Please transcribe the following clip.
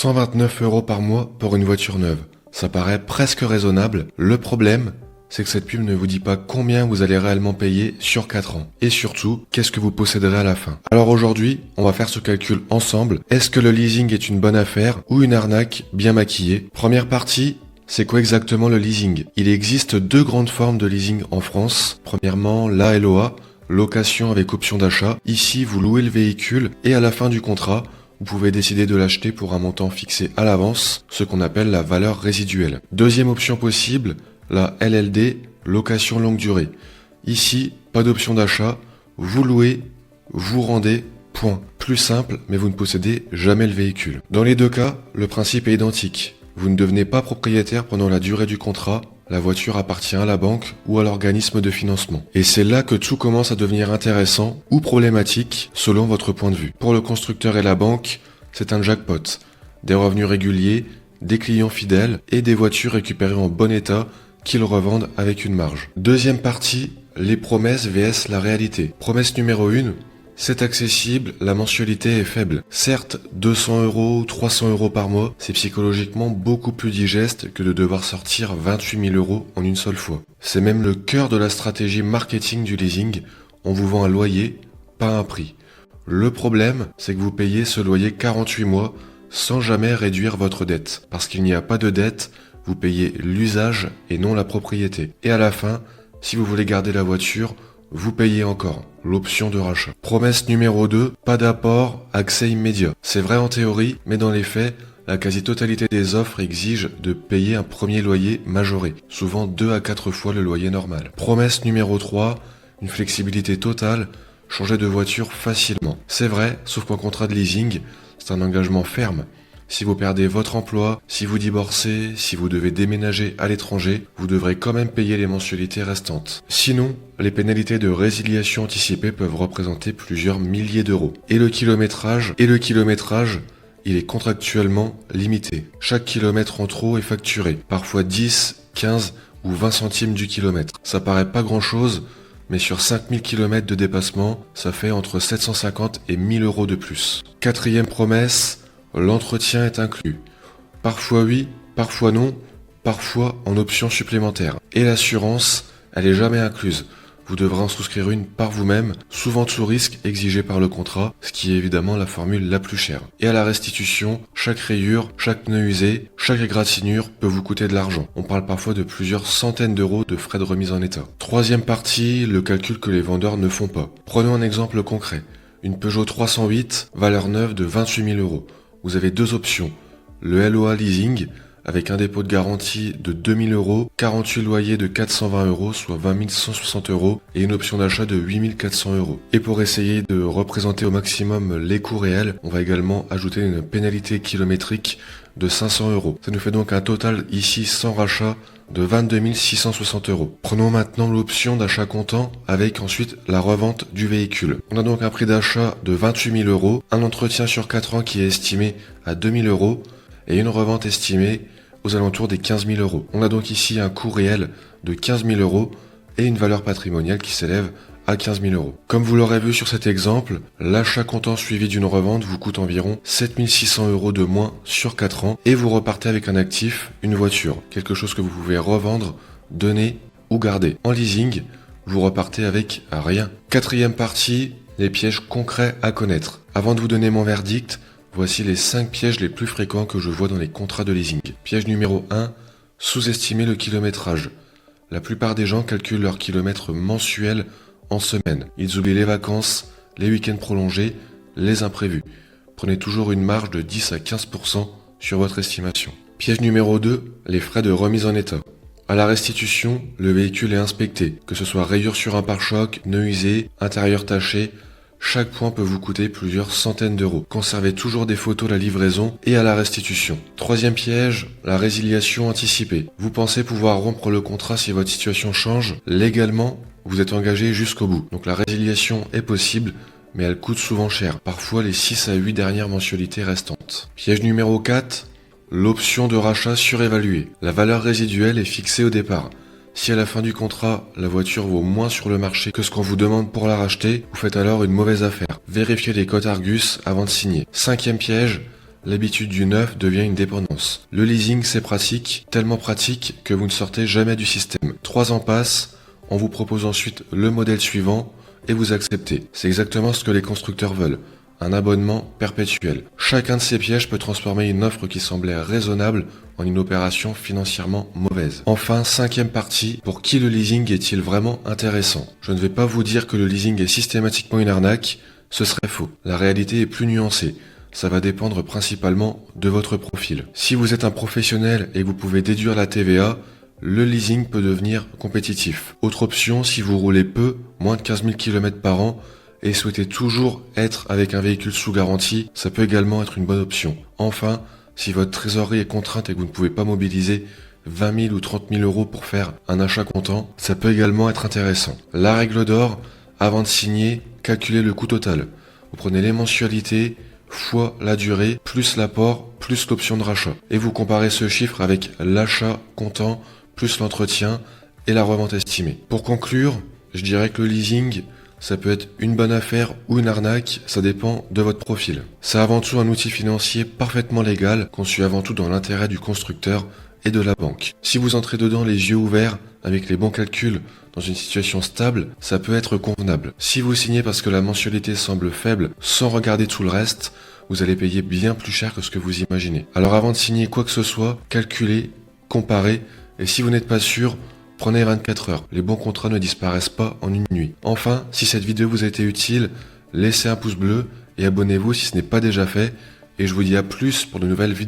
129 € par mois pour une voiture neuve. Ça paraît presque raisonnable. Le problème, c'est que cette pub ne vous dit pas combien vous allez réellement payer sur 4 ans. Et surtout, qu'est-ce que vous posséderez à la fin. Alors aujourd'hui, on va faire ce calcul ensemble. Est-ce que le leasing est une bonne affaire ou une arnaque bien maquillée? Première partie, c'est quoi exactement le leasing? Il existe deux grandes formes de leasing en France. Premièrement, l'ALOA, location avec option d'achat. Ici, vous louez le véhicule et à la fin du contrat, vous pouvez décider de l'acheter pour un montant fixé à l'avance, ce qu'on appelle la valeur résiduelle. Deuxième option possible, la LLD, location longue durée. Ici, pas d'option d'achat, vous louez, vous rendez, point. Plus simple, mais vous ne possédez jamais le véhicule. Dans les deux cas, le principe est identique. Vous ne devenez pas propriétaire pendant la durée du contrat, la voiture appartient à la banque ou à l'organisme de financement. Et c'est là que tout commence à devenir intéressant ou problématique selon votre point de vue. Pour le constructeur et la banque, c'est un jackpot. Des revenus réguliers, des clients fidèles et des voitures récupérées en bon état qu'ils revendent avec une marge. Deuxième partie, les promesses vs la réalité. Promesse numéro 1, c'est accessible, la mensualité est faible. Certes, 200 €, 300 € par mois, c'est psychologiquement beaucoup plus digeste que de devoir sortir 28 000 € en une seule fois. C'est même le cœur de la stratégie marketing du leasing, on vous vend un loyer, pas un prix. Le problème, c'est que vous payez ce loyer 48 mois sans jamais réduire votre dette. Parce qu'il n'y a pas de dette, vous payez l'usage et non la propriété. Et à la fin, si vous voulez garder la voiture, vous payez encore l'option de rachat. Promesse numéro 2, pas d'apport, accès immédiat. C'est vrai en théorie, mais dans les faits, la quasi-totalité des offres exige de payer un premier loyer majoré, souvent 2 à 4 fois le loyer normal. Promesse numéro 3, une flexibilité totale, changer de voiture facilement. C'est vrai, sauf qu'en contrat de leasing, c'est un engagement ferme. Si vous perdez votre emploi, si vous divorcez, si vous devez déménager à l'étranger, vous devrez quand même payer les mensualités restantes. Sinon, les pénalités de résiliation anticipée peuvent représenter plusieurs milliers d'euros. Et le kilométrage, il est contractuellement limité. Chaque kilomètre en trop est facturé, parfois 10, 15 ou 20 centimes du kilomètre. Ça paraît pas grand chose, mais sur 5000 km de dépassement, ça fait entre 750 et 1000 € de plus. Quatrième promesse, l'entretien est inclus. Parfois oui, parfois non, parfois en option supplémentaire. Et l'assurance, elle est jamais incluse. Vous devrez en souscrire une par vous-même, souvent sous risque exigé par le contrat, ce qui est évidemment la formule la plus chère. Et à la restitution, chaque rayure, chaque pneu usé, chaque égratignure peut vous coûter de l'argent. On parle parfois de plusieurs centaines d'euros de frais de remise en état. Troisième partie, le calcul que les vendeurs ne font pas. Prenons un exemple concret. Une Peugeot 308, valeur neuve de 28 000 €. Vous avez deux options, le LOA leasing avec un dépôt de garantie de 2 000 €, 48 loyers de 420 €, soit 20 160 € et une option d'achat de 8 400 €. Et pour essayer de représenter au maximum les coûts réels, on va également ajouter une pénalité kilométrique de 500 €. Ça nous fait donc un total ici sans rachat de 22 660 €. Prenons maintenant l'option d'achat comptant avec ensuite la revente du véhicule. On a donc un prix d'achat de 28 000 €, un entretien sur 4 ans qui est estimé à 2 000 € et une revente estimée aux alentours des 15 000 €. On a donc ici un coût réel de 15 000 € et une valeur patrimoniale qui s'élève à 15 000 €. Comme vous l'aurez vu sur cet exemple, l'achat comptant suivi d'une revente vous coûte environ 7 600 € de moins sur 4 ans et vous repartez avec un actif, une voiture, quelque chose que vous pouvez revendre, donner ou garder. En leasing, vous repartez avec rien. Quatrième partie, les pièges concrets à connaître. Avant de vous donner mon verdict, voici les 5 pièges les plus fréquents que je vois dans les contrats de leasing. Piège numéro 1, sous-estimer le kilométrage. La plupart des gens calculent leur kilomètre mensuel en semaine. Ils oublient les vacances, les week-ends prolongés, les imprévus. Prenez toujours une marge de 10 à 15% sur votre estimation. Piège numéro 2, les frais de remise en état. À la restitution, le véhicule est inspecté, que ce soit rayure sur un pare-choc, pneu usé, intérieur taché, chaque point peut vous coûter plusieurs centaines d'euros. Conservez toujours des photos à la livraison et à la restitution. Troisième piège, la résiliation anticipée. Vous pensez pouvoir rompre le contrat si votre situation change. Légalement, vous êtes engagé jusqu'au bout. Donc la résiliation est possible, mais elle coûte souvent cher. Parfois les 6 à 8 dernières mensualités restantes. Piège numéro 4, l'option de rachat surévaluée. La valeur résiduelle est fixée au départ. Si à la fin du contrat, la voiture vaut moins sur le marché que ce qu'on vous demande pour la racheter, vous faites alors une mauvaise affaire. Vérifiez les cotes Argus avant de signer. Cinquième piège, l'habitude du neuf devient une dépendance. Le leasing, c'est pratique, tellement pratique que vous ne sortez jamais du système. 3 ans passent, on vous propose ensuite le modèle suivant et vous acceptez. C'est exactement ce que les constructeurs veulent. Un abonnement perpétuel. Chacun de ces pièges peut transformer une offre qui semblait raisonnable en une opération financièrement mauvaise. Enfin, 5e partie, pour qui le leasing est-il vraiment intéressant? Je ne vais pas vous dire que le leasing est systématiquement une arnaque, ce serait faux. La réalité est plus nuancée. Ça va dépendre principalement de votre profil. Si vous êtes un professionnel et que vous pouvez déduire la TVA, le leasing peut devenir compétitif. Autre option, si vous roulez peu, moins de 15 000 km par an, et souhaitez toujours être avec un véhicule sous garantie, ça peut également être une bonne option. Enfin, si votre trésorerie est contrainte et que vous ne pouvez pas mobiliser 20 000 ou 30 000 euros pour faire un achat comptant, ça peut également être intéressant. La règle d'or, avant de signer, calculez le coût total. Vous prenez les mensualités, fois la durée, plus l'apport, plus l'option de rachat. Et vous comparez ce chiffre avec l'achat comptant, plus l'entretien et la revente estimée. Pour conclure, je dirais que le leasing, ça peut être une bonne affaire ou une arnaque, ça dépend de votre profil. C'est avant tout un outil financier parfaitement légal, conçu avant tout dans l'intérêt du constructeur et de la banque. Si vous entrez dedans les yeux ouverts, avec les bons calculs, dans une situation stable, ça peut être convenable. Si vous signez parce que la mensualité semble faible, sans regarder tout le reste, vous allez payer bien plus cher que ce que vous imaginez. Alors avant de signer quoi que ce soit, calculez, comparez, et si vous n'êtes pas sûr, prenez 24 heures. Les bons contrats ne disparaissent pas en une nuit. Enfin, si cette vidéo vous a été utile, laissez un pouce bleu et abonnez-vous si ce n'est pas déjà fait. Et je vous dis à plus pour de nouvelles vidéos.